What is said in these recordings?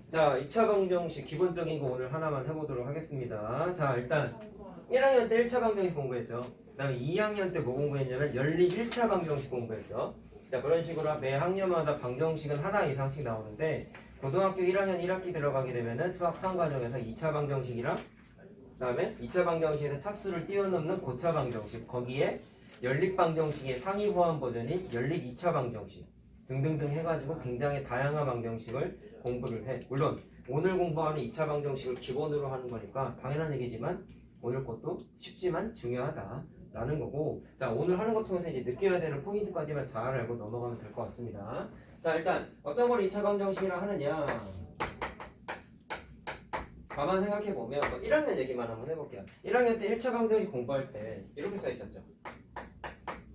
자, 2차 방정식 기본적인 거 오늘 하나만 해보도록 하겠습니다. 자, 일단 1학년 때 1차 방정식 공부했죠. 그 다음에 2학년 때 뭐 공부했냐면 연립 1차 방정식 공부했죠. 자, 그런 식으로 매 학년마다 방정식은 하나 이상씩 나오는데 고등학교 1학년 1학기 들어가게 되면은 수학 3과정에서 2차 방정식이랑 그 다음에 2차 방정식에서 차수를 뛰어넘는 고차 방정식, 거기에 연립 방정식의 상위 호환 버전인 연립 2차 방정식 등등등 해가지고 굉장히 다양한 방정식을 공부를 해. 물론 오늘 공부하는 2차 방정식을 기본으로 하는 거니까 당연한 얘기지만 오늘 것도 쉽지만 중요하다라는 거고, 자, 오늘 하는 것 통해서 이제 느껴야 되는 포인트까지만 잘 알고 넘어가면 될 것 같습니다. 자, 일단 어떤 걸 2차 방정식이라 하느냐, 가만 생각해 보면 1학년 얘기만 한번 해볼게요. 1학년 때 1차 방정식 공부할 때 이렇게 써 있었죠.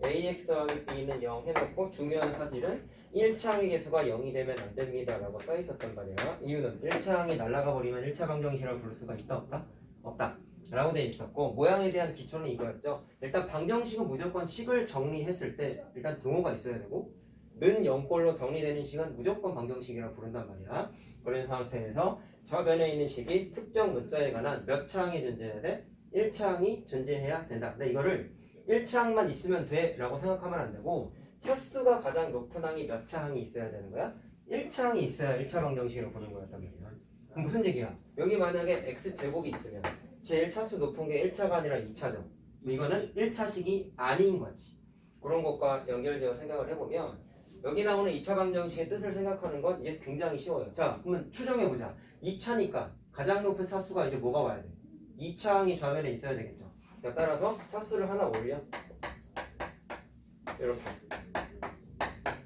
ax 더하기 b는 0 해놓고 중요한 사실은 1차항의 개수가 0이 되면 안 됩니다 라고 써 있었단 말이야. 이유는 1차항이 날아가 버리면 1차 방정식이라고 부를 수가 있다 없다? 없다 라고 돼 있었고, 모양에 대한 기초는 이거였죠. 일단 방정식은 무조건 식을 정리했을 때 일단 등호가 있어야 되고, 는 0꼴로 정리되는 식은 무조건 방정식이라고 부른단 말이야. 그런 상태에서 저변에 있는 식이 특정 문자에 관한 몇 차항이 존재해야 돼? 1차항이 존재해야 된다. 근데 이거를 1차항만 있으면 돼 라고 생각하면 안 되고, 차수가 가장 높은 항이 몇 차항이 있어야 되는 거야? 1차항이 있어야 1차 방정식으로 보는 거였단 말이야. 그럼 무슨 얘기야? 여기 만약에 x제곱이 있으면 제일 차수 높은 게 1차가 아니라 2차죠. 이거는 1차식이 아닌 거지. 그런 것과 연결되어 생각을 해보면 여기 나오는 2차 방정식의 뜻을 생각하는 건 이제 굉장히 쉬워요. 자, 그러면 추정해보자. 2차니까 가장 높은 차수가 이제 뭐가 와야 돼? 2차항이 좌변에 있어야 되겠죠. 따라서 차수를 하나 올려. 이렇게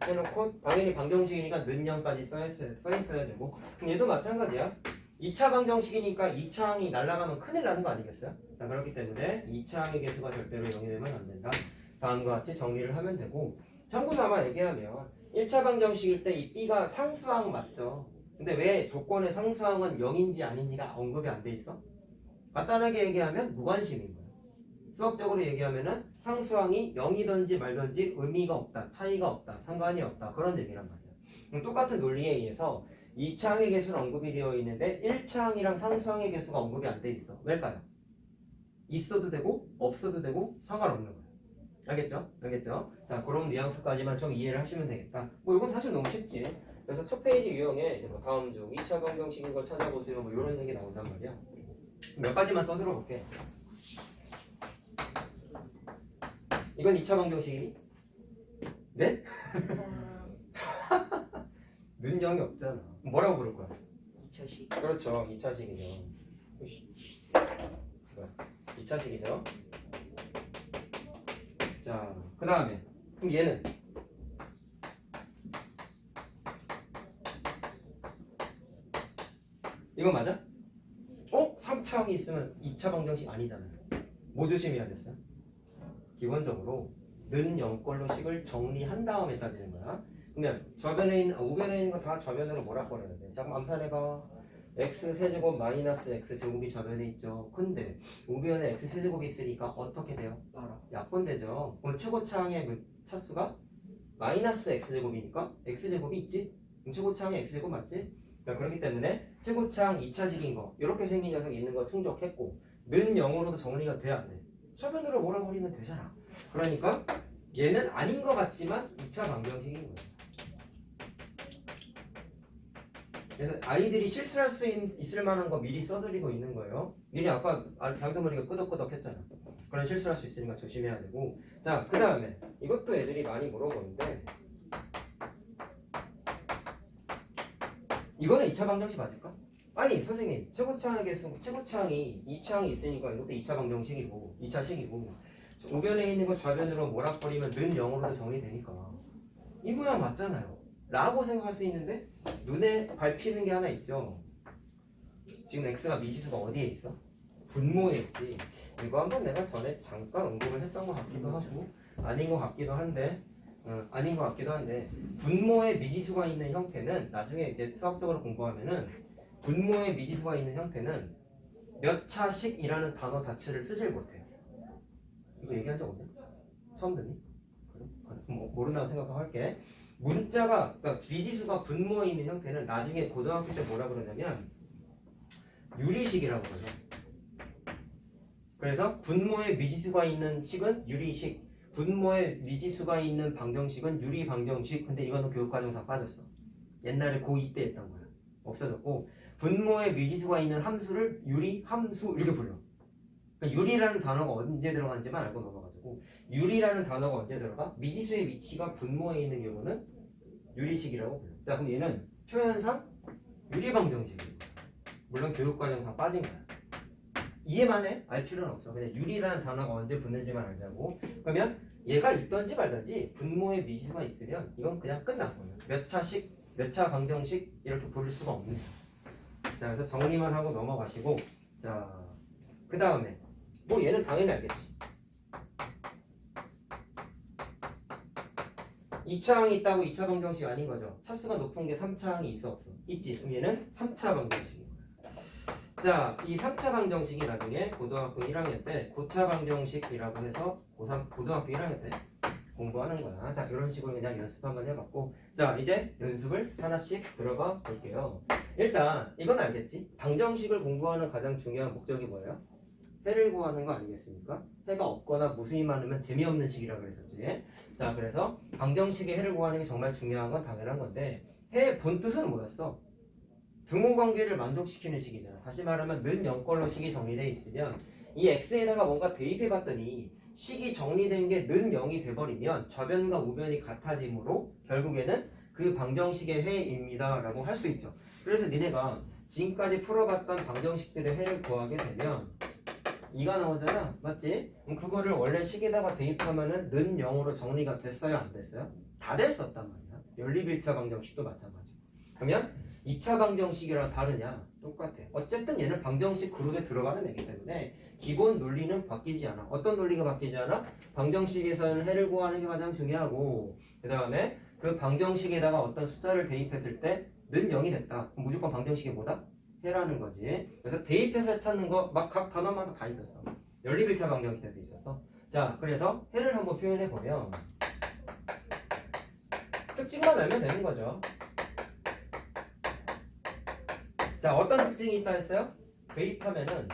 해놓고 당연히 방정식이니까 는 0까지 써있어야 되고, 그럼 얘도 마찬가지야. 2차 방정식이니까 2차항이 날아가면 큰일 나는 거 아니겠어요? 자, 그렇기 때문에 2차항의 개수가 절대로 0이 되면 안 된다. 다음과 같이 정리를 하면 되고, 참고삼아 얘기하면 1차 방정식일 때 이 b가 상수항 맞죠? 근데 왜 조건의 상수항은 0인지 아닌지가 언급이 안 돼 있어? 간단하게 얘기하면 무관심인 거야. 수학적으로 얘기하면은 상수항이 0이든지 말든지 의미가 없다, 차이가 없다, 상관이 없다, 그런 얘기란 말이야. 똑같은 논리에 의해서 2차항의 개수는 언급이 되어 있는데 1차항이랑 상수항의 개수가 언급이 안 돼 있어. 왜일까요? 있어도 되고 없어도 되고 상관없는 거야. 알겠죠? 알겠죠? 자, 그런 뉘앙스까지만 좀 이해를 하시면 되겠다. 뭐 이건 사실 너무 쉽지. 그래서 첫 페이지 유형에 뭐 다음 중 2차 방정식인 걸 찾아보세요, 뭐 이런 얘기 나온단 말이야. 몇 가지만 떠들어 볼게. 이건 2차 방정식이니? 네? 는 0이 없잖아. 뭐라고 부를 거야? 2차식. 그렇죠. 2차식이죠. 2차식이죠. 자, 그 다음에 그럼 얘는 이거 맞아? 3차항이 있으면 2차 방정식 아니잖아요. 뭐 조심해야 됐어요? 기본적으로 는 0꼴로 식을 정리한 다음에 따지는 거야. 그러면 좌변에 있는 우변에 있는 거 다 좌변으로 뭐라 버려야 돼? 잠깐 암산해봐. x 세제곱 마이너스 x 제곱이 좌변에 있죠. 근데 우변에 x 세제곱이 있으니까 어떻게 돼요? 약분되죠. 그럼 최고차항의 그 차수가 마이너스 x 제곱이니까 x 제곱이 있지? 그럼 최고차항의 x 제곱 맞지? 그러니까 그렇기 때문에 최고차항 2차식인 거 이렇게 생긴 녀석이 있는 거 충족했고, 는 0으로도 정리가 돼야 돼. 좌변으로 몰아버리면 되잖아. 그러니까 얘는 아닌 것 같지만 2차 방정식인 거예요. 그래서 아이들이 실수할 수 있을 만한 거 미리 써드리고 있는 거예요. 미리 아까 자기도 머리가 끄덕끄덕 했잖아. 그런 실수할 수 있으니까 조심해야 되고. 자, 그 다음에 이것도 애들이 많이 물어보는데, 이거는 2차 방정식 맞을까? 아니 선생님, 최고차항의 개수, 최고차항이 2차항이 있으니까 이것도 2차 방정식이고 2차식이고, 우변에 있는 거 좌변으로 몰아버리면 는 0으로도 정리되니까 이 모양 맞잖아요 라고 생각할 수 있는데, 눈에 밟히는 게 하나 있죠. 지금 x가 미지수가 어디에 있어? 분모에 있지. 이거 한번 내가 전에 잠깐 언급을 했던 것 같기도 하고 아닌 것 같기도 한데, 아닌 것 같기도 한데, 분모에 미지수가 있는 형태는 나중에 이제 수학적으로 공부하면은 분모에 미지수가 있는 형태는 몇 차식이라는 단어 자체를 쓰질 못해요. 이거 얘기한 적 없냐? 처음 듣니? 그래? 모른다고 생각하고 할게. 문자가 그러니까 미지수가 분모에 있는 형태는 나중에 고등학교 때 뭐라 그러냐면 유리식이라고 그러죠. 그래서 분모에 미지수가 있는 식은 유리식, 분모에 미지수가 있는 방정식은 유리 방정식. 근데 이거는 교육과정상 빠졌어. 옛날에 고2 때 했던 거야. 없어졌고, 분모에 미지수가 있는 함수를 유리 함수 이렇게 불러. 그러니까 유리라는 단어가 언제 들어가는지만 알고 넘어가지고, 유리라는 단어가 언제 들어가? 미지수의 위치가 분모에 있는 경우는 유리식이라고 불러. 자, 그럼 얘는 표현상 유리 방정식이에요. 물론 교육과정상 빠진 거야. 이해만 해? 알 필요는 없어. 그냥 유리라는 단어가 언제 붙는지만 알자고. 그러면 얘가 있던지 말던지 분모에 미지수가 있으면 이건 그냥 끝난 거예요. 몇 차식, 몇 차 방정식 이렇게 부를 수가 없는 거예요. 자, 그래서 정리만 하고 넘어가시고, 자, 그 다음에 뭐 얘는 당연히 알겠지. 2차항이 있다고 2차 방정식 아닌 거죠. 차수가 높은 게 3차항이 있어 없어? 있지. 그럼 얘는 3차 방정식인 거야. 자, 이 3차 방정식이 나중에 고등학교 1학년 때 고차 방정식이라고 해서 고등학교 1학년 때 공부하는 거야. 자, 이런 식으로 그냥 연습 한번 해봤고, 자, 이제 연습을 하나씩 들어가 볼게요. 일단 이건 알겠지? 방정식을 공부하는 가장 중요한 목적이 뭐예요? 해를 구하는 거 아니겠습니까? 해가 없거나 무수히 많으면 재미없는 식이라고 그랬었지. 자, 그래서 방정식의 해를 구하는 게 정말 중요한 건 당연한 건데, 해의 본뜻은 뭐였어? 등호 관계를 만족시키는 식이잖아. 다시 말하면 는 0걸로 식이 정리되어 있으면 이 x에다가 뭔가 대입해 봤더니 식이 정리된 게 는 0이 돼버리면 좌변과 우변이 같아지므로 결국에는 그 방정식의 해입니다 라고 할 수 있죠. 그래서 니네가 지금까지 풀어봤던 방정식들의 해를 구하게 되면 이가 나오잖아. 맞지? 그럼 그거를 원래 식에다가 대입하면은 는 0으로 정리가 됐어요? 안 됐어요? 다 됐었단 말이야. 연립1차 방정식도 마찬가지고. 그러면 2차 방정식이랑 다르냐? 똑같아. 어쨌든 얘는 방정식 그룹에 들어가는 애기 때문에 기본 논리는 바뀌지 않아. 어떤 논리가 바뀌지 않아? 방정식에서는 해를 구하는 게 가장 중요하고, 그 다음에 그 방정식에다가 어떤 숫자를 대입했을 때 는 0이 됐다. 그럼 무조건 방정식이 뭐다? 해라는 거지. 그래서 대입해서 찾는 거 막 각 단어마다 다 있었어. 연립 1차 방정식 때도 있었어. 자, 그래서 해를 한번 표현해 보면 특징만 알면 되는 거죠. 자, 어떤 특징이 있다 했어요? 대입하면은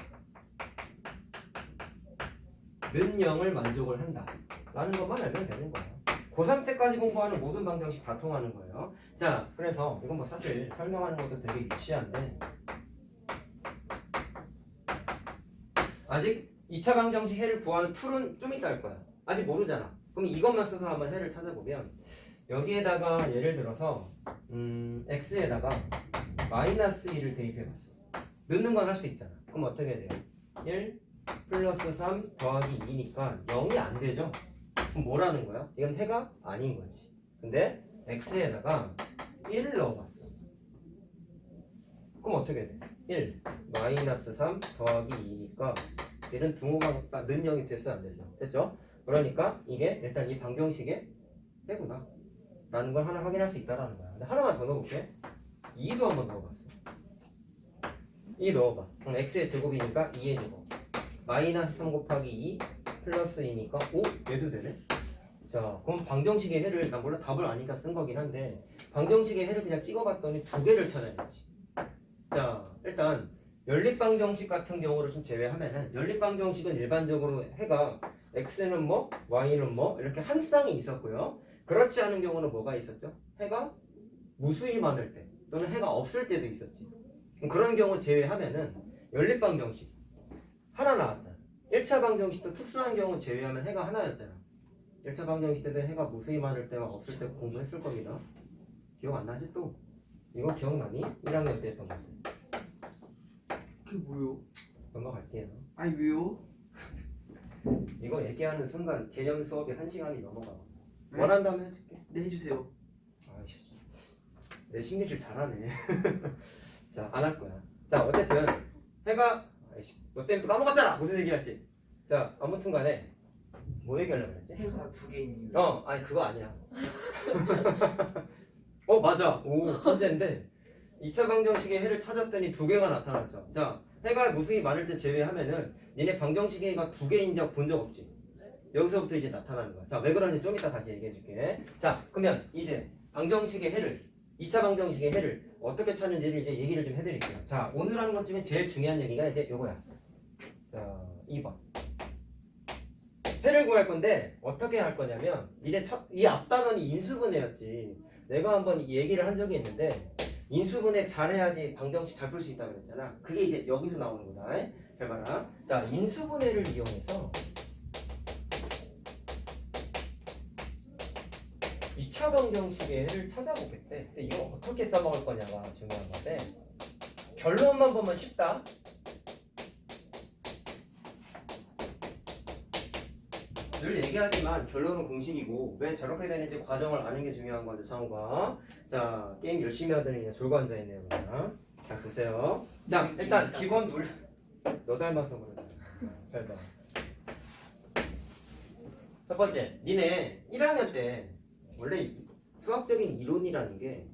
는 0을 만족을 한다 라는 것만 알면 되는 거예요. 고3 때까지 공부하는 모든 방정식 다 통하는 거예요. 자, 그래서 이건 뭐 사실 설명하는 것도 되게 유치한데, 아직 2차 방정식 해를 구하는 툴은 좀 이따 할 거야. 아직 모르잖아. 그럼 이것만 써서 한번 해를 찾아보면, 여기에다가 예를 들어서 x에다가 마이너스 1을 대입해봤어. 넣는 건 할 수 있잖아. 그럼 어떻게 돼요? 1 플러스 3 더하기 2니까 0이 안 되죠? 그럼 뭐라는 거야? 이건 해가 아닌 거지. 근데 x에다가 1을 넣어봤어. 그럼 어떻게 돼? 1 마이너스 3 더하기 2니까 얘는 등호가 는 0이 됐어요? 안 되죠? 됐죠? 그러니까 이게 일단 이 방정식의 해구나 라는 걸 하나 확인할 수 있다라는 거야. 근데 하나만 더 넣어볼게. 2도 한번 넣어봤어. 2 넣어봐. 그럼 x의 제곱이니까 2의 제곱 마이너스 3 곱하기 2 플러스 2니까 5 얘도 되네. 자, 그럼 방정식의 해를, 난 물론 답을 아니까 쓴 거긴 한데 방정식의 해를 그냥 찍어봤더니 두 개를 찾아야지. 자, 일단 연립방정식 같은 경우를 좀 제외하면은, 연립방정식은 일반적으로 해가 x는 뭐 y는 뭐 이렇게 한 쌍이 있었고요. 그렇지 않은 경우는 뭐가 있었죠? 해가 무수히 많을 때 또는 해가 없을 때도 있었지. 그런 경우 제외하면은 연립방정식 하나 나왔다. 1차 방정식도 특수한 경우 제외하면 해가 하나였잖아. 1차 방정식 때도 해가 무수히 많을 때와 없을 때 공부했을 겁니다. 기억 안 나지 또? 이거 기억나니? 1학년 때 했던 것들. 그게 뭐요? 넘어갈게요. 아니 왜요? 이거 얘기하는 순간 개념 수업이 1시간이 넘어가. 네? 원한다면 해줄게. 네 해주세요. 아이씨, 내 심리를 잘하네. 자, 안 할 거야. 자, 어쨌든 해가, 아이씨, 너 때문에 또 까먹었잖아. 무슨 얘기할지. 자, 아무튼 간에 뭐 얘기하려고 그랬지? 해가 두 개인 이유. 아니 그거 아니야. 맞아. 오, 천재인데 2차 방정식의 해를 찾았더니 두 개가 나타났죠. 자, 해가 무수히 많을 때 제외하면은 니네 방정식의 해가 두 개인 적 본 적 없지? 여기서부터 이제 나타나는 거야. 자, 왜 그런지 좀 이따 다시 얘기해 줄게. 자, 그러면 이제 방정식의 해를 2차 방정식의 해를 어떻게 찾는지를 이제 얘기를 좀 해드릴게요. 자, 오늘 하는 것 중에 제일 중요한 얘기가 이제 요거야. 자, 2번. 해를 구할 건데 어떻게 할 거냐면 이 앞단원이 인수분해였지. 내가 한번 이 얘기를 한 적이 있는데 인수분해 잘해야지 방정식 잘 풀 수 있다고 그랬잖아. 그게 이제 여기서 나오는 거다. 잘 봐라. 자, 인수분해를 이용해서 2차 방정식의 해를 찾아보겠대. 근데 이거 어떻게 써먹을 거냐가 중요한 건데 결론만 보면 쉽다. 늘 얘기하지만 결론은 공식이고 왜 저렇게 되는지 과정을 아는 게 중요한 거죠. 상호가. 자, 게임 열심히 하더니 그냥 졸고 앉아있네요. 그냥. 자, 보세요. 자, 일단 기본 너 닮아서 그러잖아. 잘 봐. 첫 번째, 니네 1학년 때 원래 수학적인 이론이라는 게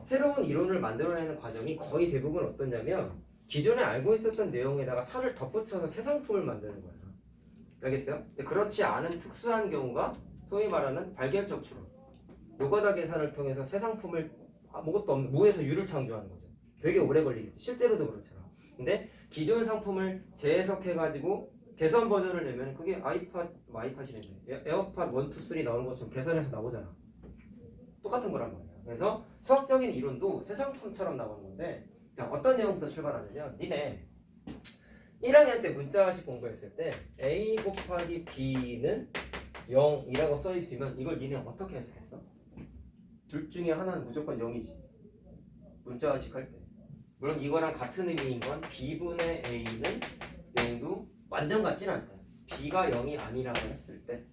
새로운 이론을 만들어내는 과정이 거의 대부분 어떠냐면 기존에 알고 있었던 내용에다가 살을 덧붙여서 새 상품을 만드는 거야. 알겠어요? 근데 그렇지 않은 특수한 경우가 소위 말하는 발견적 추론, 노가다 계산을 통해서 새 상품을 아무것도 없는 무에서 유를 창조하는 거죠. 되게 오래 걸리겠죠. 실제로도 그렇잖아. 근데 기존 상품을 재해석해가지고 개선 버전을 내면 그게 아이팟이래. 에어팟 1, 2, 3 나오는 것처럼 개선해서 나오잖아. 똑같은 거란 말이야. 그래서 수학적인 이론도 새 상품처럼 나오는 건데 자, 어떤 내용부터 출발하냐면 니네 1학년 때 문자식 공부했을 때 a 곱하기 b는 0이라고 써 있으면 이걸 니네 어떻게 해석했어? 둘 중에 하나는 무조건 0이지. 문자식 할 때. 물론 이거랑 같은 의미인 건 b분의 a는 0도 완전 같진 않다. b가 0이 아니라고 했을 때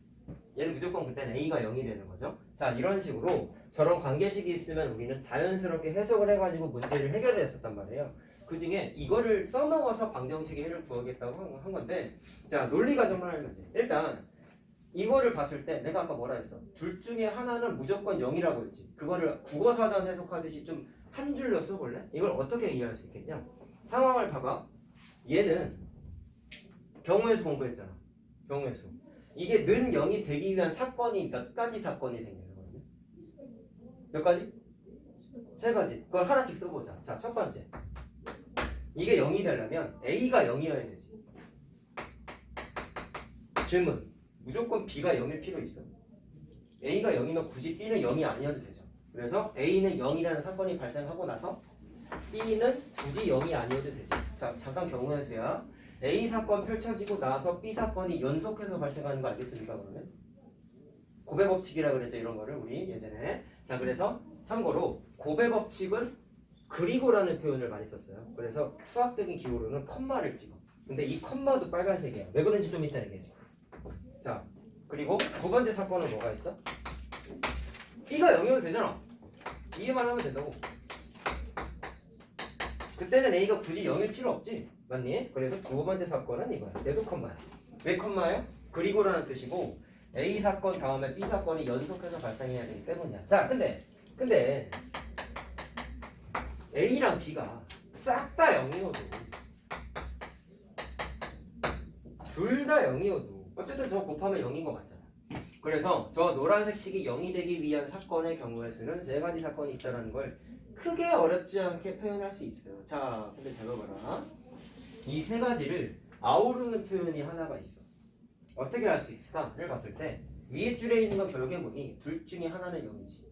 얘는 무조건 그때는 a가 0이 되는 거죠. 자, 이런 식으로 저런 관계식이 있으면 우리는 자연스럽게 해석을 해가지고 문제를 해결을 했었단 말이에요. 그 중에 이거를 써먹어서 방정식의 해를 구하겠다고 한 건데 자, 논리 과정만 알면 돼. 일단 이거를 봤을 때 내가 아까 뭐라 했어? 둘 중에 하나는 무조건 0이라고 했지. 그거를 국어사전 해석하듯이 좀 한 줄로 써볼래? 이걸 어떻게 이해할 수 있겠냐? 상황을 봐봐. 얘는 경우의 수 공부했잖아. 경우의 수. 이게 는 0이 되기 위한 사건이 몇 가지 사건이 생기는 거거든요. 몇 가지? 세 가지. 그걸 하나씩 써보자. 자, 첫 번째. 이게 0이 되려면 A가 0이어야 되지. 질문. 무조건 B가 0일 필요 있어? A가 0이면 굳이 B는 0이 아니어도 되죠. 그래서 A는 0이라는 사건이 발생하고 나서 B는 굳이 0이 아니어도 되지. 자, 잠깐 경우의 수야. A 사건 펼쳐지고 나서 B 사건이 연속해서 발생하는 거 알겠습니까? 그러면 고배 법칙이라 그랬죠. 이런 거를 우리 예전에. 자, 그래서 참고로 고배 법칙은 그리고라는 표현을 많이 썼어요. 그래서 수학적인 기호로는 컴마를 찍어. 근데 이 컴마도 빨간색이야. 왜 그런지 좀 이따 얘기해줘. 자, 그리고 두 번째 사건은 뭐가 있어? B가 0이어도 되잖아. 이해만 하면 된다고. 그때는 A가 굳이 0일 필요 없지. 맞니? 그래서 두 번째 사건은 이거야. 얘도 컴마야. 왜 컴마예요? 그리고라는 뜻이고 A 사건 다음에 B 사건이 연속해서 발생해야 되기 때문이야. 자, 근데 A랑 B가 싹 다 0이어도 둘 다 0이어도 어쨌든 저 곱하면 0인 거 맞잖아. 그래서 저 노란색 식이 0이 되기 위한 사건의 경우의 수는 세 가지 사건이 있다는 걸 크게 어렵지 않게 표현할 수 있어요. 자, 근데 잘 봐봐라. 이 세 가지를 아우르는 표현이 하나가 있어. 어떻게 할 수 있을까?를 봤을 때 위에 줄에 있는 건 결계문이 둘 중에 하나는 0이지.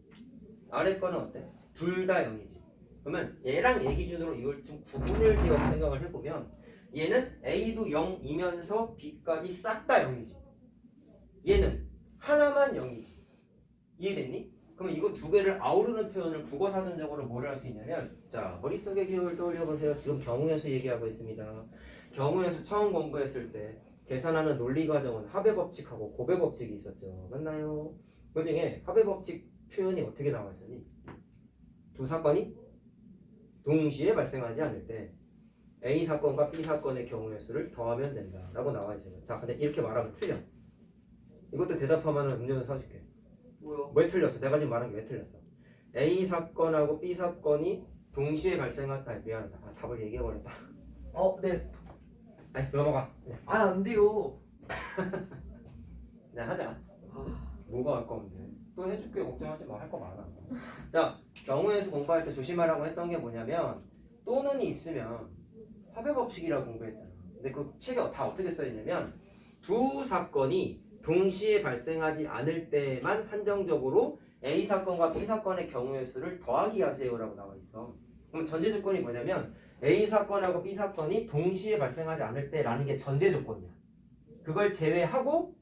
아래 거는 어때? 둘 다 0이지. 그러면 얘랑 얘 기준으로 이걸 좀 구분을 지어서 생각을 해보면 얘는 A도 0이면서 B까지 싹 다 0이지. 얘는 하나만 0이지. 이해됐니? 그러면 이거 두 개를 아우르는 표현을 국어사전적으로 뭐를 할 수 있냐면 자, 머릿속의 기억을 떠올려보세요. 지금 경우의 수 얘기하고 있습니다. 경우의 수 처음 공부했을 때 계산하는 논리 과정은 합의 법칙하고 고배 법칙이 있었죠. 맞나요? 그 중에 합의 법칙 표현이 어떻게 나와 있었니? 두 사건이 동시에 발생하지 않을 때 A 사건과 B 사건의 경우의 수를 더하면 된다 라고 나와 있어요. 자, 근데 이렇게 말하면 틀려. 이것도 대답하면 음료수 사줄게. 뭐요? 왜 틀렸어? 내가 지금 말한 게 왜 틀렸어? A 사건하고 B 사건이 동시에 발생했다. 미안하다. 아, 답을 얘기해버렸다. 네. 아니, 넘어가. 안 돼요. 그냥 하자. 아, 뭐가 아까운데? 또 해줄게 걱정하지 마 할 거 많아. 자 경우의 수 공부할 때 조심하라고 했던 게 뭐냐면 또는이 있으면 화배법칙이라고 공부했잖아. 근데 그 책에 다 어떻게 써있냐면 두 사건이 동시에 발생하지 않을 때만 한정적으로 A 사건과 B 사건의 경우의 수를 더하기 하세요라고 나와 있어. 그럼 전제 조건이 뭐냐면 A 사건하고 B 사건이 동시에 발생하지 않을 때라는 게 전제 조건이야. 그걸 제외하고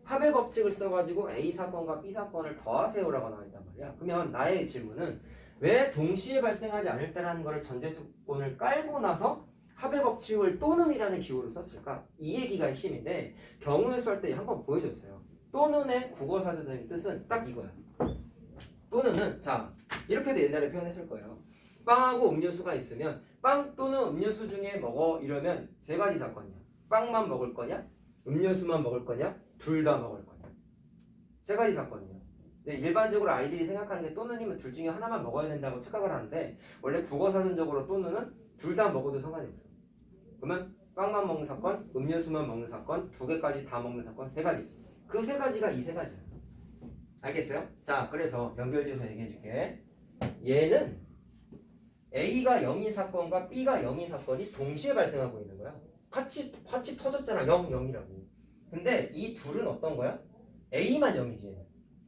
합의 법칙을 써가지고 A 사건과 B 사건을 더하세요라고 나와 있단 말이야. 그러면 나의 질문은 왜 동시에 발생하지 않을 때라는 거를 전제 조건을 깔고 나서 합의 법칙을 또는이라는 기호로 썼을까? 이 얘기가 핵심인데 경우의 수 할 때 한번 보여줬어요. 또는의 국어사전적인 뜻은 딱 이거야. 또는은 자 이렇게도 옛날에 표현했을 거예요. 빵하고 음료수가 있으면 빵 또는 음료수 중에 먹어 이러면 세 가지 사건이야. 빵만 먹을 거냐? 음료수만 먹을 거냐? 둘 다 먹을 거냐? 세 가지 사건이야. 근데 일반적으로 아이들이 생각하는 게 또는이면 둘 중에 하나만 먹어야 된다고 착각을 하는데 원래 국어사전적으로 또는은 둘 다 먹어도 상관이 없어. 그러면 빵만 먹는 사건, 음료수만 먹는 사건, 두 개까지 다 먹는 사건 세 가지 있어. 그 세 가지가 이 세 가지야. 알겠어요? 자, 그래서 연결지어서 얘기해 줄게. 얘는 A가 0인 사건과 B가 0인 사건이 동시에 발생하고 있는 거야. 같이 터졌잖아. 0, 0이라고. 근데 이 둘은 어떤 거야? A만 0이지.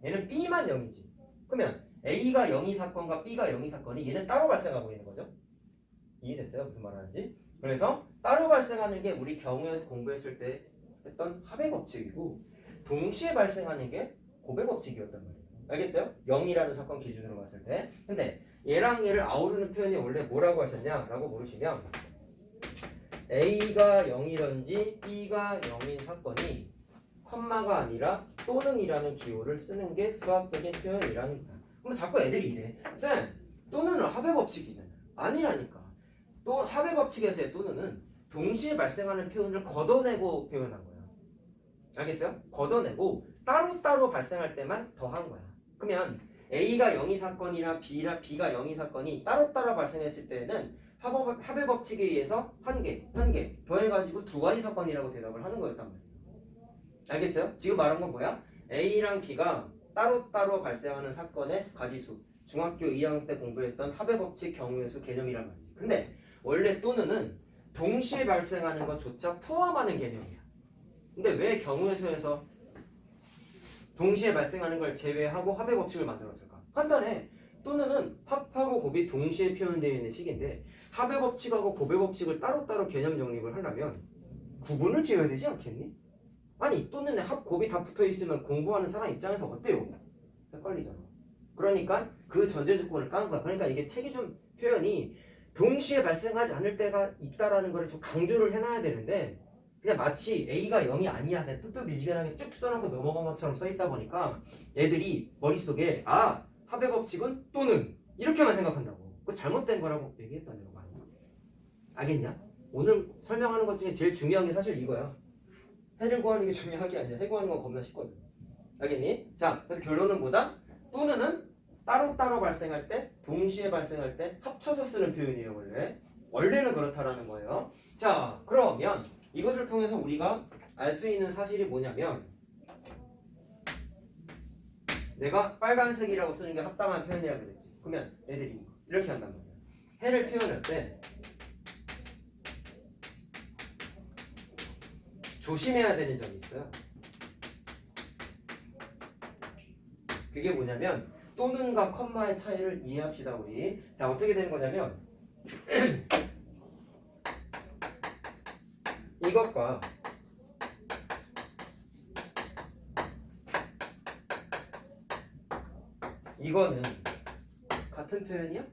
얘는 B만 0이지. 그러면 A가 0인 사건과 B가 0인 사건이 얘는 따로 발생하고 있는 거죠. 이해됐어요? 무슨 말 하는지? 그래서 따로 발생하는 게 우리 경우에서 공부했을 때 했던 합의 법칙이고 동시에 발생하는 게 고백 법칙이었단 말이에요. 알겠어요? 0이라는 사건 기준으로 봤을 때. 근데 얘랑 얘를 아우르는 표현이 원래 뭐라고 하셨냐라고 물으시면 A가 0이든지 B가 0인 사건이 컴마가 아니라 또는이라는 기호를 쓰는 게 수학적인 표현이라는 거야. 그럼 자꾸 애들이 이래. 쌤, 또는은 합의 법칙이잖아. 아니라니까. 또 합의 법칙에서의 또는은 동시에 발생하는 표현을 걷어내고 표현한 거야. 알겠어요? 걷어내고 따로따로 발생할 때만 더한 거야. 그러면 A가 0인 사건이랑 B가 0인 사건이 따로따로 발생했을 때는 합의 법칙에 의해서 한 개 더해가지고 두 가지 사건이라고 대답을 하는 거였단 말이에요. 알겠어요? 지금 말한 건 뭐야? A랑 B가 따로따로 발생하는 사건의 가지수. 중학교 2학년 때 공부했던 합의 법칙 경우의 수 개념이란 말이지. 근데 원래 또는은 동시에 발생하는 것조차 포함하는 개념이야. 근데 왜 경우의 수에서 동시에 발생하는 걸 제외하고 합의 법칙을 만들었을까? 간단해. 또는은 합하고 곱이 동시에 표현되어 있는 식인데 합의 법칙하고 곱의 법칙을 따로따로 개념 정립을 하려면 구분을 지어야 되지 않겠니? 아니 또는 합, 곱이 다 붙어있으면 공부하는 사람 입장에서 어때요? 헷갈리잖아. 그러니까 그 전제 조건을 까는 거야. 그러니까 이게 책이 좀 표현이 동시에 발생하지 않을 때가 있다라는 걸 좀 강조를 해놔야 되는데 그냥 마치 A가 0이 아니야 그냥 뜨뜻미지근하게 쭉 써놓고 넘어간 것처럼 써있다 보니까 애들이 머릿속에 아 합의 법칙은 또는 이렇게만 생각한다고. 그거 잘못된 거라고 얘기했다는 거 아니야? 알겠냐? 오늘 설명하는 것 중에 제일 중요한 게 사실 이거야. 해를 구하는 게 중요한 게 아니야. 해 구하는 건 겁나 쉽거든. 알겠니? 자, 그래서 결론은 뭐다? 또는은 따로따로 발생할 때, 동시에 발생할 때 합쳐서 쓰는 표현이에요. 원래는 그렇다라는 거예요. 자, 그러면 이것을 통해서 우리가 알 수 있는 사실이 뭐냐면 내가 빨간색이라고 쓰는 게 합당한 표현이라고 그랬지. 그러면 애들이 이렇게 한단 말이야. 해를 표현할 때 조심해야 되는 점이 있어요. 그게 뭐냐면 또는과 컴마의 차이를 이해합시다 우리. 자 어떻게 되는 거냐면 이것과 이거는 같은 표현이야?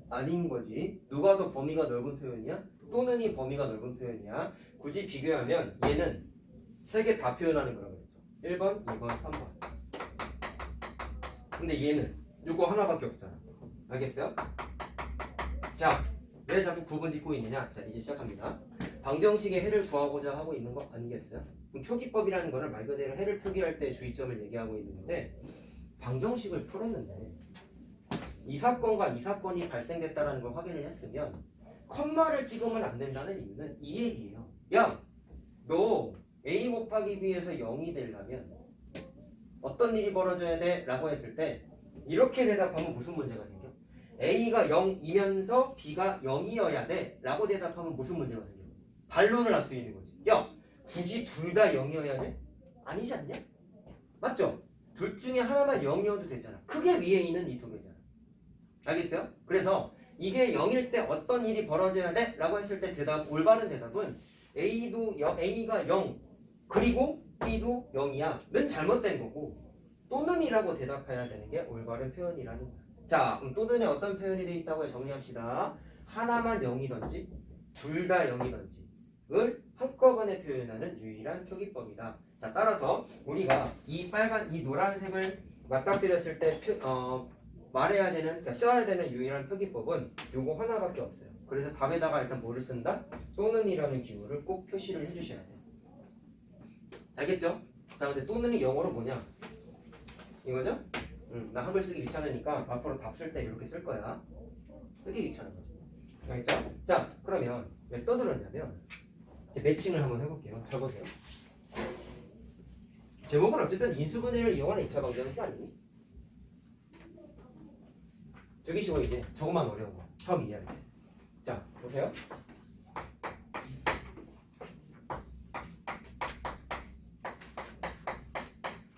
아닌 거지. 누가 더 범위가 넓은 표현이야? 또는이 범위가 넓은 표현이야. 굳이 비교하면 얘는 세 개 다 표현하는 거라고 그랬죠. 1번, 2번, 3번. 근데 얘는 요거 하나밖에 없잖아. 알겠어요? 자, 왜 자꾸 구분 짓고 있느냐? 자, 이제 시작합니다. 방정식의 해를 구하고자 하고 있는 거 아니겠어요? 그럼 표기법이라는 거는 말 그대로 해를 표기할 때 주의점을 얘기하고 있는 건데 방정식을 풀었는데 이 사건과 이 사건이 발생됐다는 걸 확인을 했으면 컴마를 찍으면 안 된다는 이유는 이 얘기예요. 야, 너 A 곱하기 B에서 0이 되려면 어떤 일이 벌어져야 돼? 라고 했을 때 이렇게 대답하면 무슨 문제가 생겨? A가 0이면서 B가 0이어야 돼? 라고 대답하면 무슨 문제가 생겨? 반론을 할 수 있는 거지. 야, 굳이 둘 다 0이어야 돼? 아니지 않냐? 맞죠? 둘 중에 하나만 0이어도 되잖아. 크게 위에 있는 이 두 개잖아. 알겠어요? 그래서 이게 0일 때 어떤 일이 벌어져야 돼? 라고 했을 때 올바른 대답은 A가 0 그리고 B도 0이야 는 잘못된 거고 또는이라고 대답해야 되는 게 올바른 표현이라는 거야. 자, 그럼 또는에 어떤 표현이 돼 있다고 정리합시다. 하나만 0이든지 둘 다 0이든지 을 한꺼번에 표현하는 유일한 표기법이다. 자, 따라서 우리가 이 노란색을 맞닥뜨렸을 때 말해야 되는, 그러니까 써야 되는 유일한 표기법은 요거 하나밖에 없어요. 그래서 답에다가 일단 뭐를 쓴다? 또는이라는 기호를 꼭 표시를 해주셔야 돼요. 알겠죠? 자, 근데 또는이 영어로 뭐냐? 이거죠? 나 한글 쓰기 귀찮으니까 앞으로 답 쓸 때 이렇게 쓸 거야. 쓰기 귀찮은 거죠. 알겠죠? 자, 그러면 왜 떠들었냐면 이제 매칭을 한번 해볼게요. 잘 보세요. 제목은 어쨌든 인수분해를 이용하는 2차 방정식 아니니? 되게 쉬워 이제. 저것만 어려운 거. 처음 이해할 때. 자, 보세요.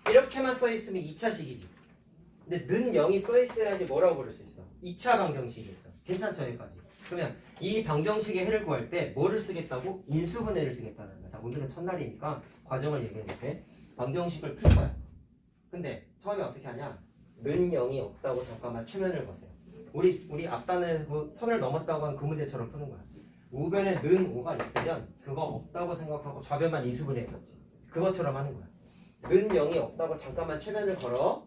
이렇게만 써있으면 2차식이지. 근데 는 0이 써있어야지 뭐라고 부를 수 있어? 2차 방정식이겠죠. 괜찮죠 여기까지? 그러면 이 방정식의 해를 구할 때 뭐를 쓰겠다고? 인수분해를 쓰겠다는 거야. 자, 오늘은 첫날이니까 과정을 얘기해줄게. 방정식을 풀 거야. 근데 처음에 어떻게 하냐? 는 0이 없다고 잠깐만 최면을 거세요. 우리 앞단에서 그 선을 넘었다고 한 그 문제처럼 푸는 거야. 우변에 는 5가 있으면 그거 없다고 생각하고 좌변만 인수분해 했었지. 그것처럼 하는 거야. 는 0이 없다고 잠깐만 최면을 걸어.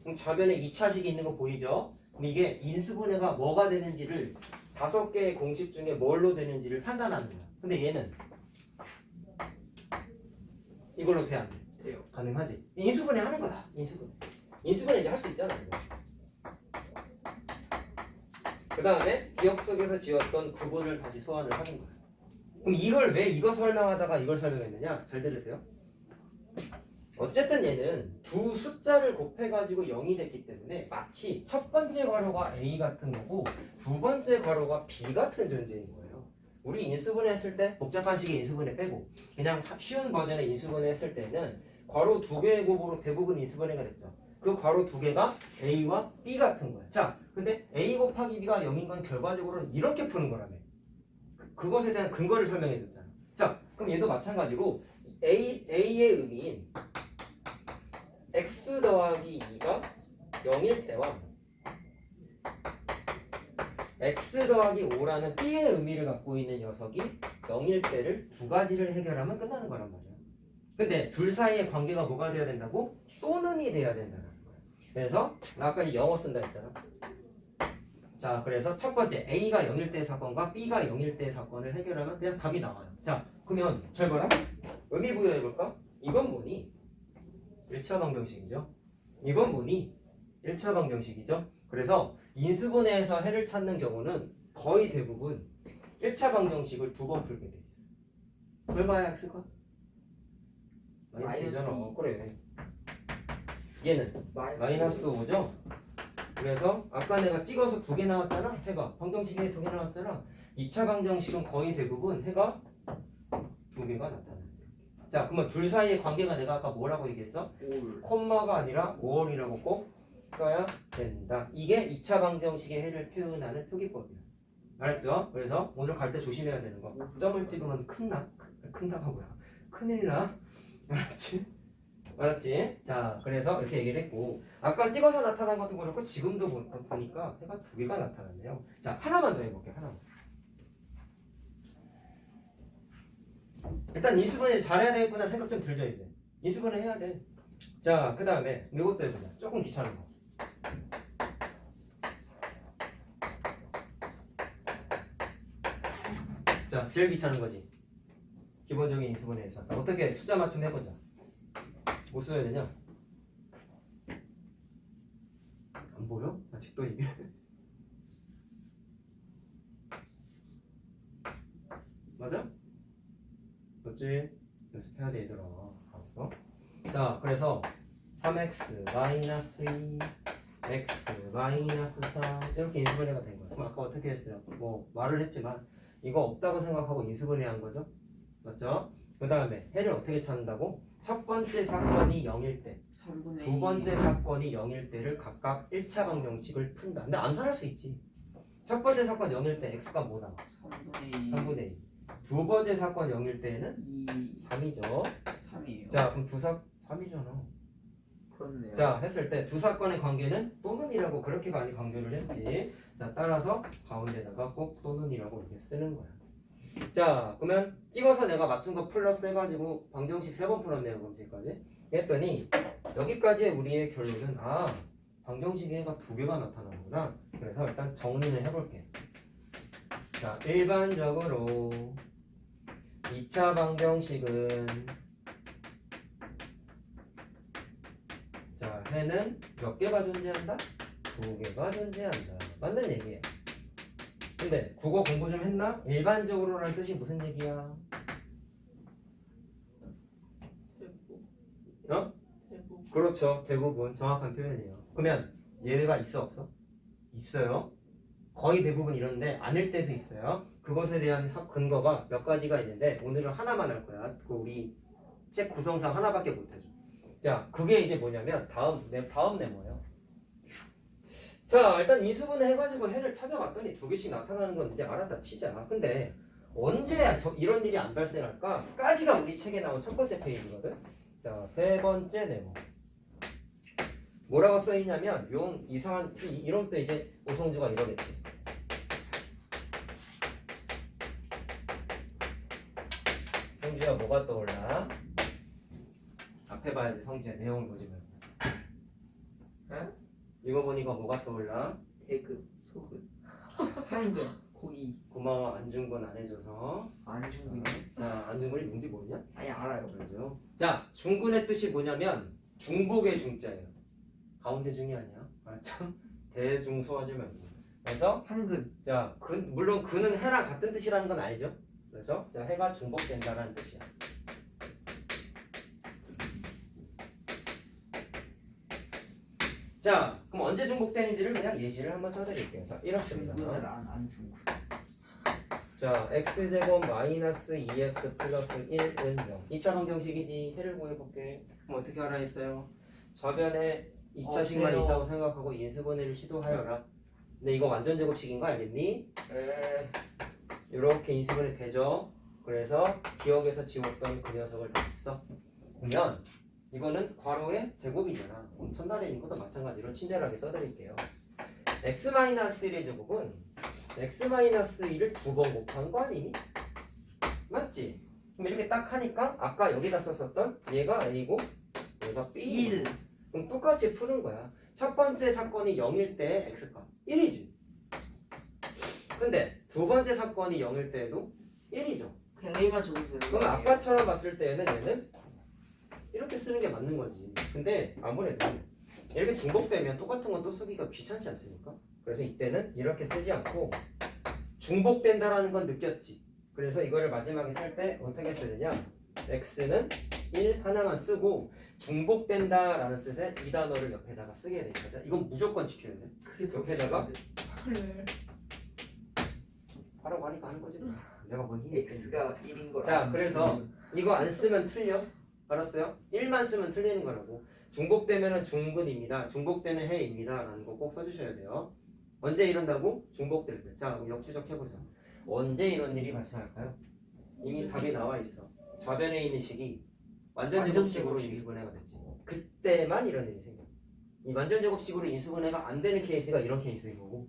그럼 좌변에 2차식이 있는 거 보이죠? 그럼 이게 인수분해가 뭐가 되는지를 5개의 공식 중에 뭘로 되는지를 판단하는 거야. 근데 얘는 이걸로 돼 안 돼? 돼요. 가능하지? 인수분해 하는 거야. 인수분해 이제 할 수 있잖아. 이거. 그 다음에 기억 속에서 지었던 구분을 다시 소환을 하는 거야. 그럼 이걸 왜 이거 설명하다가 이걸 설명했느냐? 잘 들으세요. 어쨌든 얘는 두 숫자를 곱해가지고 0이 됐기 때문에 마치 첫 번째 괄호가 A 같은 거고 두 번째 괄호가 B 같은 존재인 거예요. 우리 인수분해 했을 때 복잡한 식의 인수분해 빼고 그냥 쉬운 버전의 인수분해 했을 때는 괄호 두 개의 곱으로 대부분 인수분해가 됐죠. 그 괄호 두 개가 A와 B 같은 거야. 자, 근데 A 곱하기 B가 0인 건 결과적으로는 이렇게 푸는 거라며. 그것에 대한 근거를 설명해 줬잖아. 자, 그럼 얘도 마찬가지로 A의 의미인 x 더하기 2가 0일 때와 x 더하기 5라는 B의 의미를 갖고 있는 녀석이 0일 때를 두 가지를 해결하면 끝나는 거란 말이야. 근데 둘 사이의 관계가 뭐가 돼야 된다고? 또는이 돼야 된다는 거야. 그래서 나 아까 영어 쓴다 했잖아. 자, 그래서 첫 번째 A가 0일 때의 사건과 B가 0일 때의 사건을 해결하면 그냥 답이 나와요. 자, 그러면 잘 봐라. 의미 부여해볼까? 이건 뭐니? 1차 방정식이죠. 이건 뭐니? 1차 방정식이죠. 그래서 인수분해에서 해를 찾는 경우는 거의 대부분 1차 방정식을 두 번 풀게 돼 있어. 얼마야 x가? 마이너스잖아. 그래. 얘는 마이너스 5죠. 그래서 아까 내가 찍어서 두 개 나왔잖아. 해가 방정식에 두 개 나왔잖아. 2차 방정식은 거의 대부분 해가 두 개가 나타나요. 자, 그러면 둘 사이의 관계가 내가 아까 뭐라고 얘기했어? 콤마가 아니라 5월이라고 꼭 써야 된다. 이게 2차 방정식의 해를 표현하는 표기법이야. 알았죠? 그래서 오늘 갈 때 조심해야 되는 거. 점을 찍으면 큰나가 뭐야? 큰일 나. 알았지? 알았지? 자, 그래서 이렇게 얘기를 했고 아까 찍어서 나타난 것도 그렇고 지금도 보니까 해가 두 개가 나타났네요. 자, 하나만 더 해볼게요. 하나만. 일단 인수분해 잘해야 되겠구나 생각 좀 들죠 이제. 인수분해 해야 돼. 자, 그 다음에 이것도 해보자. 조금 귀찮은 거. 자, 제일 귀찮은 거지. 기본적인 인수분해에 있어서 어떻게 숫자 맞춤 해보자. 뭐 써야 되냐? 안 보여? 아직도 이게. 맞아? 맞지? 연습해야 돼 얘들아. 알았어? 자, 그래서 3x 마이너스 2 x 마이너스 3 이렇게 인수분해가 된 거야. 그럼 아까 어떻게 했어요? 뭐 말을 했지만 이거 없다고 생각하고 인수분해한 거죠? 맞죠? 그 다음에 해를 어떻게 찾는다고? 첫 번째 사건이 0일 때, 3분의 두 번째 사건이 0일 때를 각각 1차 방정식을 푼다. 근데 암산할 수 있지. 첫 번째 사건 0일 때 x가 뭐다? 3분의 3분의 2. 두 번째 사건 0일 때는 2 3이죠. 3이에요. 자, 그럼 3이잖아. 그렇네요. 자, 했을 때 두 사건의 관계는 또는이라고 그렇게 많이 강조를 했지. 자, 따라서 가운데다가 꼭 또는이라고 이렇게 쓰는 거야. 자, 그러면 찍어서 내가 맞춘 거 플러스 해가지고 방정식 3번 풀었네요. 그럼 지금까지. 했더니 여기까지의 우리의 결론은 방정식이 해가 2개가 나타나는구나. 그래서 일단 정리를 해볼게. 자, 일반적으로 2차 방정식은 자, 해는 몇 개가 존재한다? 2개가 존재한다. 맞는 얘기예요. 근데 국어 공부 좀 했나? 일반적으로라는 뜻이 무슨 얘기야? 대부. 어? 대부. 그렇죠. 대부분 정확한 표현이에요. 그러면 얘가 있어 없어? 있어요. 거의 대부분 이런데 아닐 때도 있어요. 그것에 대한 근거가 몇 가지가 있는데 오늘은 하나만 할 거야. 그 우리 책 구성상 하나밖에 못 해줘. 자, 그게 이제 뭐냐면 다음 네모예요. 자, 일단 인수분해 해가지고 해를 찾아봤더니 2개씩 나타나는 건 이제 알았다 치자. 근데 언제 이런 일이 안 발생할까? 까지가 우리 책에 나온 첫 번째 페이지거든. 자, 3번째 네모. 뭐라고 써있냐면 용 이상한 이런 또 이제 오성주가 이러겠지. 성주야 뭐가 떠올라? 앞에 봐야지. 성주야 내용을 보지 말고. 에? 이거 보니까 뭐가 떠올라? 배급, 소급, 황금, 고기, 고마워. 안중근 안 해줘서. 안중근. 자, 안중근이 누군지 모르냐? 아니 알아요. 그렇죠. 자, 중근의 뜻이 뭐냐면 중국의 중자예요. 가운데 중이 아니야. 알았죠? 대중소하지 말고. 그래서 황금. 자, 물론 그는 해랑 같은 뜻이라는 건 알죠? 그래서 자, 해가 중복된다는 뜻이야. 자, 그럼 언제 중복되는지를 그냥 예시를 한번 써드릴게요. 자, 이렇습니다. 중근을 안중근. 자, x제곱 마이너스 2x 플러스 1은 0. 2차 방정식이지. 해를 구해볼게. 그럼 어떻게 하라 했어요? 저변에 2차식만 없어요. 있다고 생각하고 인수분해를 시도하여라. 근데 이거 완전 제곱식인 거 알겠니? 에. 이렇게 인수분해 되죠. 그래서 기억에서 지웠던 그 녀석을 다 써. 그러면 이거는 괄호의 제곱이잖아. 천단에 있는 것도 마찬가지로 친절하게 써드릴게요. x-1의 제곱은 x-1을 2번 곱한 거 아니니? 맞지? 그럼 이렇게 딱 하니까 아까 여기다 썼었던 얘가 A고 얘가 B. 1. 그럼 똑같이 푸는 거야. 첫 번째 사건이 0일 때 x값 1이지. 근데 두 번째 사건이 0일 때에도 1이죠. 그냥 A만 적으면 되는 그럼 거예요. 아까처럼 봤을 때는 얘는 이렇게 쓰는 게 맞는 거지. 근데 아무래도 이렇게 중복되면 똑같은 건 또 쓰기가 귀찮지 않습니까? 그래서 이때는 이렇게 쓰지 않고 중복된다라는 건 느꼈지. 그래서 이거를 마지막에 쓸 때 어떻게 쓰느냐? x는 1 하나만 쓰고 중복된다라는 뜻의 이 단어를 옆에다가 쓰게 돼 있거든. 이건 무조건 지켜야 돼. 그게 더 옆에다가 그래. 하라고 하니까 하는 거지. 내가 뭔 힘이 있겠니? X가 1인 걸. 자, 그래서 이거 안 쓰면 틀려. 알았어요? 1만 쓰면 틀리는 거라고. 중복되면은 중근입니다. 중복되는 해입니다. 라는 거 꼭 써주셔야 돼요. 언제 이런다고? 중복될 때. 자, 그럼 역추적 해보자. 언제 이런 일이 발생할까요? 이미 답이 나와 있어. 좌변에 있는 식이 완전 제곱식으로 제곱식. 인수분해가 됐지. 그때만 이런 일이 생겨. 이 완전 제곱식으로 인수분해가 안 되는 케이스가 이런 케이스인 거고,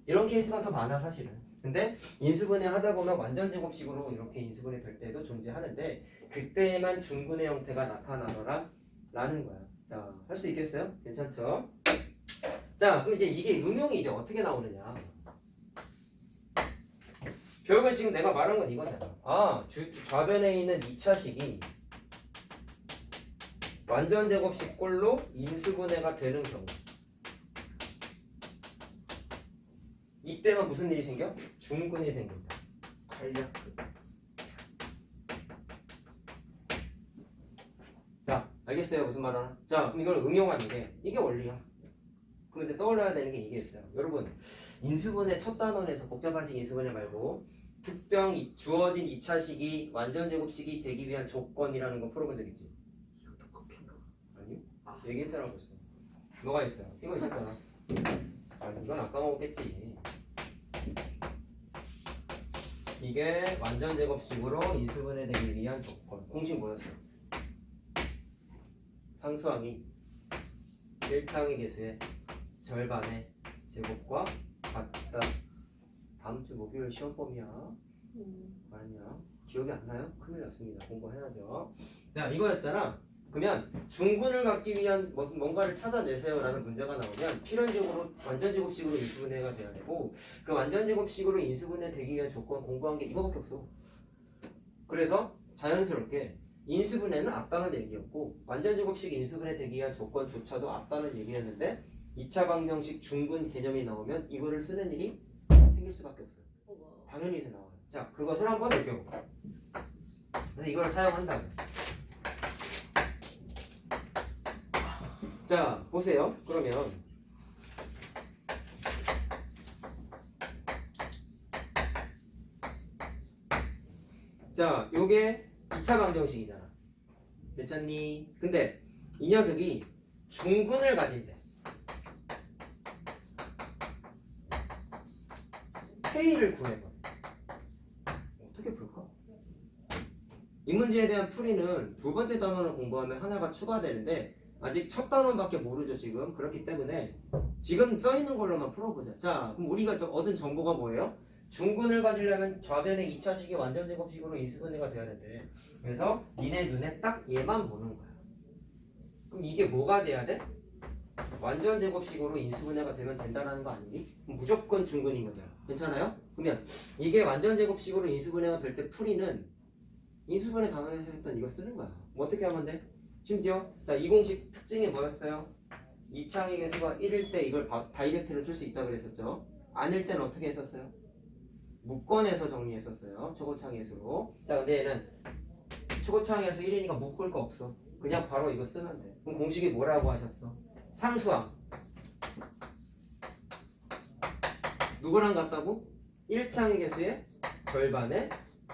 이런 케이스가 더 많아 사실은. 근데 인수분해 하다 보면 완전 제곱식으로 이렇게 인수분해 될 때도 존재하는데 그때만 중근의 형태가 나타나더라 라는 거야. 자, 할 수 있겠어요? 괜찮죠? 자, 그럼 이제 이게 응용이 이제 어떻게 나오느냐. 결국은 지금 내가 말한 건 이거잖아. 좌변에 있는 2차식이 완전 제곱식 꼴로 인수분해가 되는 경우, 이때만 무슨 일이 생겨? 중근이 생긴다. 간략. 자, 알겠어요? 무슨 말 하나? 자, 그럼 이걸 응용하는 게 이게 원리야. 그럼 이제 떠올려야 되는 게 이게 있어요. 여러분, 인수분해 첫 단원에서 복잡하신 인수분해 말고 특정 주어진 2차 시기 완전 제곱식이 되기 위한 조건이라는 거 풀어본 적 있지? 이것도 커피인가? 아니요? 아. 얘기했잖아 벌써. 뭐가 있어요? 이거 있었잖아. 아, 이건 아까 먹었겠지. 이게 완전 제곱식으로 인수분해 되기 위한 조건. 공식 뭐였어? 상수항이 1창의 개수의 절반의 제곱과 같다. 다음 주 목요일 시험범이야. 아니야. 기억이 안 나요? 큰일 났습니다. 공부해야죠. 자, 이거였잖아. 그러면 중근을 갖기 위한 뭔가를 찾아내세요라는 문제가 나오면 필연적으로 완전 제곱식으로 인수분해가 돼야 되고 그 완전 제곱식으로 인수분해 되기 위한 조건 공부한 게 이거밖에 없어. 그래서 자연스럽게 인수분해는 앞다는 얘기였고 완전 제곱식 인수분해 되기 위한 조건조차도 앞다는 얘기였는데 2차 방정식 중근 개념이 나오면 이거를 쓰는 일이 생길 수밖에 없어요. 당연히 이제 나와요. 자, 그것을 한번 느껴보자. 그래서 이걸 사용한다고. 자, 보세요. 그러면 자, 요게 2차 방정식이잖아. 괜찮니? 근데 이 녀석이 중근을 가진대. K를 구해봐. 어떻게 풀까? 이 문제에 대한 풀이는 두 번째 단원을 공부하면 하나가 추가되는데 아직 첫 단원밖에 모르죠 지금. 그렇기 때문에 지금 써있는 걸로만 풀어보자. 자, 그럼 우리가 얻은 정보가 뭐예요? 중근을 가지려면 좌변의 2차 식이 완전 제곱식으로 인수분해가 돼야 된대. 그래서 니네 눈에 딱 얘만 보는 거야. 그럼 이게 뭐가 돼야 돼? 완전 제곱식으로 인수분해가 되면 된다는 거 아니니? 무조건 중근인 거잖아. 괜찮아요? 그러면 이게 완전 제곱식으로 인수분해가 될 때 풀이는 인수분해 단원에서 했던 이거 쓰는 거야. 뭐 어떻게 하면 돼? 심지어 자, 이 공식 특징이 뭐였어요? 2창의 개수가 1일 때 이걸 다이렉트로 쓸 수 있다고 그랬었죠. 아닐 때는 어떻게 했었어요? 묶어내서 정리했었어요. 초고창의수로. 자, 근데 얘는 초고창의수 1이니까 묶을 거 없어. 그냥 바로 이거 쓰면 돼. 그럼 공식이 뭐라고 하셨어? 상수항. 누구랑 같다고? 1창의 개수의 절반의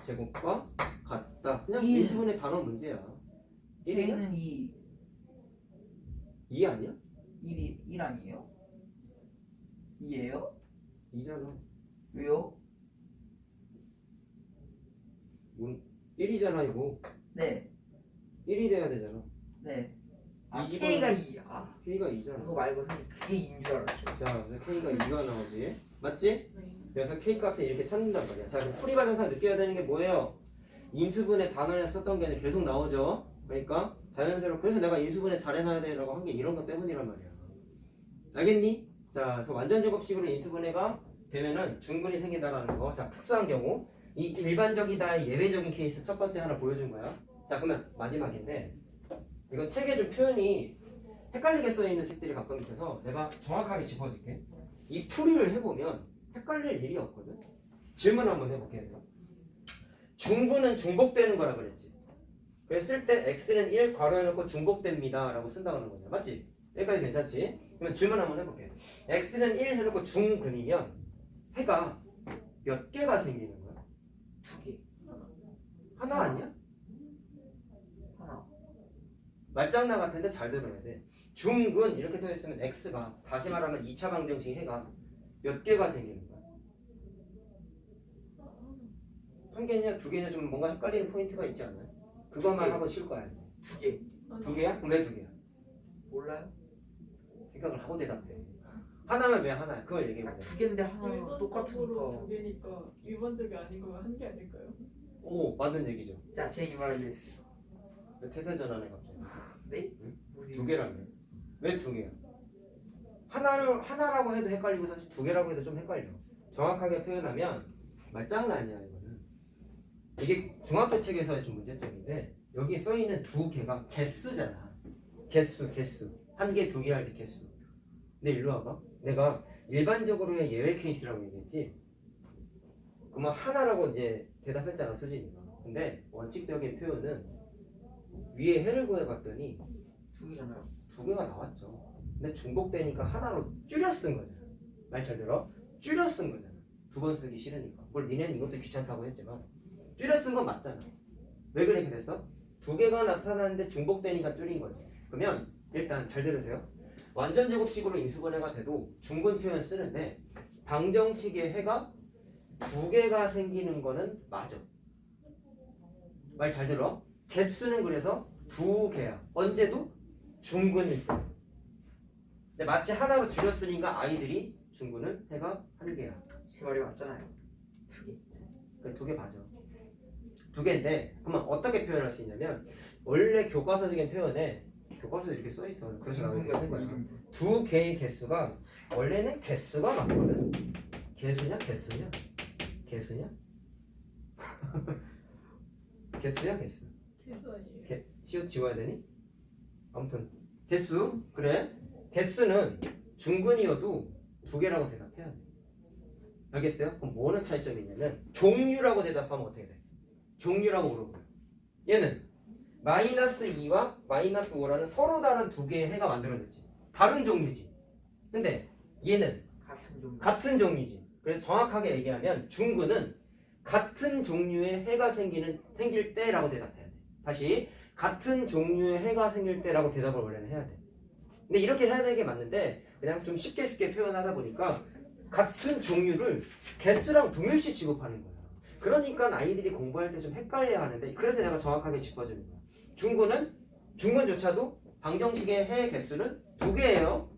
제곱과 같다. 그냥 일. 인수분해 단원 문제야. 1이냐? K는 2. 2 아니야? 1 아니에요? 2예요? 2잖아. 왜요? 1이잖아 이거. 네. 1이 돼야 되잖아. 네. 아, 이 K가 2야. K가 2잖아. 그거 말고 사실 그게 2인 줄 알았죠. 자, 그래서 K가 2가 나오지. 맞지? 네. 그래서 K 값을 이렇게 찾는단 말이야. 자, 그럼 풀이 과정상 느껴야 되는 게 뭐예요? 인수분해 단원에 썼던 게 계속 나오죠. 그러니까 자연스럽고 그래서 내가 인수분해 잘해놔야 돼라고 한 게 이런 것 때문이란 말이야. 알겠니? 자, 그래서 완전 제곱식으로 인수분해가 되면은 중근이 생긴다라는 거. 자, 특수한 경우 이 일반적이다 예외적인 케이스 첫 번째 하나 보여준 거야. 자, 그러면 마지막인데 이건 책에 좀 표현이 헷갈리게 써 있는 책들이 가끔 있어서 내가 정확하게 짚어줄게. 이 풀이를 해보면 헷갈릴 일이 없거든. 질문 한번 해볼게요. 중근은 중복되는 거라 그랬지. 그랬을 때 x는 1 괄호해놓고 중복됩니다 라고 쓴다고 하는 거잖아. 맞지? 여기까지 괜찮지? 그러면 질문 한번 해볼게. x는 1 해놓고 중근이면 해가 몇 개가 생기는 거야? 2개. 하나 아니야? 하나. 말장난 같은데 잘 들어야 돼. 중근 이렇게 써 있으면 x가 다시 말하면 2차 방정식 해가 몇 개가 생기는 거야? 한 개냐 두 개냐 좀 뭔가 헷갈리는 포인트가 있지 않아요? 그것만 하고 쉴 거야 이제. 2개. 두 개야? 그럼 왜 두 개야? 몰라요? 생각을 하고 대답해. 하나면 왜 하나야? 그걸 얘기해보자. 2개인데 하나랑 일반적으로 똑같으니까. 두 개니까 일반적이 아닌 거면 한 개 아닐까요? 오, 맞는 얘기죠. 자, 제 이 말을 했어요. 왜 퇴사 전환해 갑자기? 네? 응? 무슨 두 개라며? 왜 두 개야? 하나라고 해도 헷갈리고 사실 두 개라고 해도 좀 헷갈려. 정확하게 표현하면 말장난이야 이거는. 이게 중학교 책에서의 좀 문제점인데 여기 써 있는 두 개가 개수잖아. 개수. 한 개, 두 개 할 때 개수. 근데 일로 와봐. 내가 일반적으로의 예외 케이스라고 얘기했지. 그러면 하나라고 이제 대답했잖아 수진이가. 근데 원칙적인 표현은 위에 해를 구해봤더니 두 개잖아요. 두 개가 나왔죠. 근데 중복되니까 하나로 줄여 쓴 거잖아. 말 잘 들어? 줄여 쓴 거잖아. 두 번 쓰기 싫으니까. 뭘 니네는 이것도 귀찮다고 했지만 줄여 쓴 건 맞잖아. 왜 그렇게 됐어? 두 개가 나타나는데 중복되니까 줄인 거지. 그러면 일단 잘 들으세요. 완전 제곱식으로 인수분해가 돼도 중근 표현 쓰는데 방정식의 해가 두 개가 생기는 거는 맞아. 말 잘 들어? 개수는 그래서 두 개야. 언제도 중근일 때. 근데 마치 하나로 줄였으니까 아이들이 중근은 해가 한 개야. 제 말이 맞잖아요. 두 개. 그래, 두 개 맞아. 두 개인데 그러면 어떻게 표현할 수 있냐면 원래 교과서적인 표현에 교과서에 이렇게 써 있어. 그래서 나도 이렇게 쓴 거야. 두 개의 개수가 원래는 개수가 맞거든. 개수냐? 개수냐? 개수냐? 개수야? 개수. 개수 아니에요. 시옷 지워야 되니? 아무튼 개수 그래. 개수는 중근이어도 두 개라고 대답해야 돼. 알겠어요? 그럼 뭐는 차이점이 있냐면 종류라고 대답하면 어떻게 돼? 종류라고 물어보요. 얘는 -2와 -5라는 서로 다른 두 개의 해가 만들어졌지. 다른 종류지. 근데 얘는 같은 종류. 같은 종류지. 그래서 정확하게 얘기하면 중근은 같은 종류의 해가 생길 때라고 대답해야 돼. 다시 같은 종류의 해가 생길 때라고 대답을 원래는 해야 돼. 근데 이렇게 해야 되는 게 맞는데 그냥 좀 쉽게 표현하다 보니까 같은 종류를 개수랑 동일시 취급하는 거야. 그러니까 아이들이 공부할 때 좀 헷갈려 하는데 그래서 내가 정확하게 짚어주는 거야. 중근조차도 방정식의 해 개수는 두 개예요.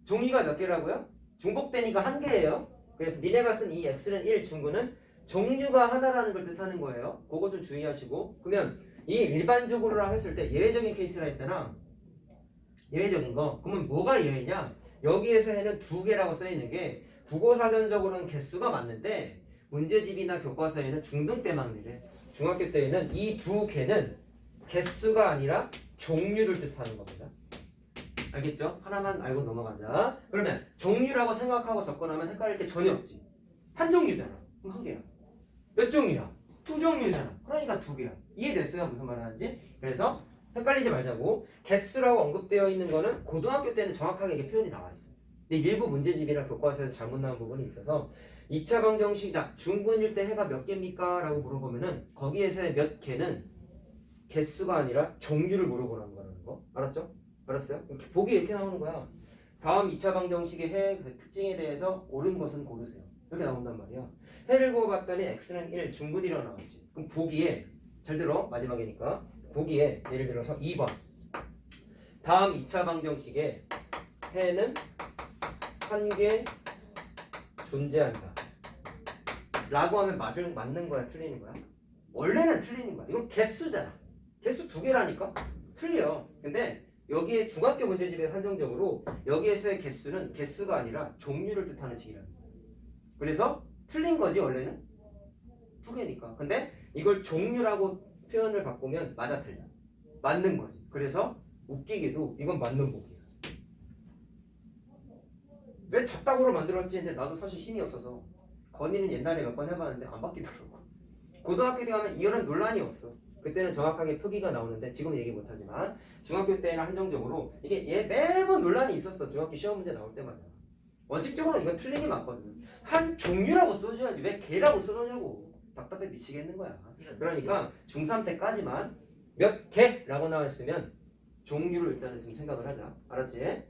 종이가 몇 개라고요? 중복되니까 한 개예요. 그래서 니네가 쓴 이 x는 1 중근은 종류가 하나라는 걸 뜻하는 거예요. 그거 좀 주의하시고. 그러면 이 일반적으로 했을 때 예외적인 케이스라 했잖아. 예외적인 거. 그러면 뭐가 예외냐? 여기에서 해는 두 개라고 써 있는 게 국어사전적으로는 개수가 맞는데 문제집이나 교과서에는 중등 때만이래. 중학교 때에는 이 두 개는 개수가 아니라 종류를 뜻하는 겁니다. 알겠죠? 하나만 알고 넘어가자. 그러면 종류라고 생각하고 접근하면 헷갈릴 게 전혀 없지. 한 종류잖아. 그럼 한 개야. 몇 종류야? 두 종류잖아. 그러니까 두 개야. 이해됐어요? 무슨 말 하는지? 그래서 헷갈리지 말자고. 개수라고 언급되어 있는 거는 고등학교 때는 정확하게 이게 표현이 나와 있어요. 근데 일부 문제집이나 교과서에서 잘못 나온 부분이 있어서 2차 방정식 자 중근일 때 해가 몇 개입니까? 라고 물어보면은 거기에서의 몇 개는 개수가 아니라 종류를 물어보라는 거라는 거. 알았죠? 알았어요? 보기 이렇게 나오는 거야. 다음 2차 방정식의 해 그 특징에 대해서 옳은 것은 고르세요. 이렇게 나온단 말이야. 해를 구해봤더니 x는 1 중근이라고 나왔지. 그럼 보기에 잘 들어 마지막이니까 보기에 예를 들어서 2번 다음 2차 방정식에 해는 한 개 존재한다 라고 하면 맞는 거야 틀리는 거야? 원래는 틀리는 거야. 이건 개수잖아. 개수 두 개라니까? 틀려. 근데 여기에 중학교 문제집에 한정적으로 여기에서의 개수는 개수가 아니라 종류를 뜻하는 식이라는 거야. 그래서 틀린 거지 원래는 두 개니까. 근데 이걸 종류라고 표현을 바꾸면 맞아 틀려. 맞는 거지. 그래서 웃기게도 이건 맞는 복이야. 왜 저따구로 만들었지 했는데 나도 사실 힘이 없어서 건의는 옛날에 몇 번 해봤는데 안 바뀌더라고. 고등학교 때 가면 이런 논란이 없어. 그때는 정확하게 표기가 나오는데 지금은 얘기 못하지만 중학교 때는 한정적으로 이게 얘 매번 논란이 있었어. 중학교 시험 문제 나올 때마다. 원칙적으로 이건 틀린 게 맞거든. 한 종류라고 써줘야지 왜 개라고 써놓냐고. 답답해 미치겠는 거야. 그러니까 중3 때까지만 몇 개라고 나와 있으면 종류를 일단은 좀 생각을 하자. 알았지?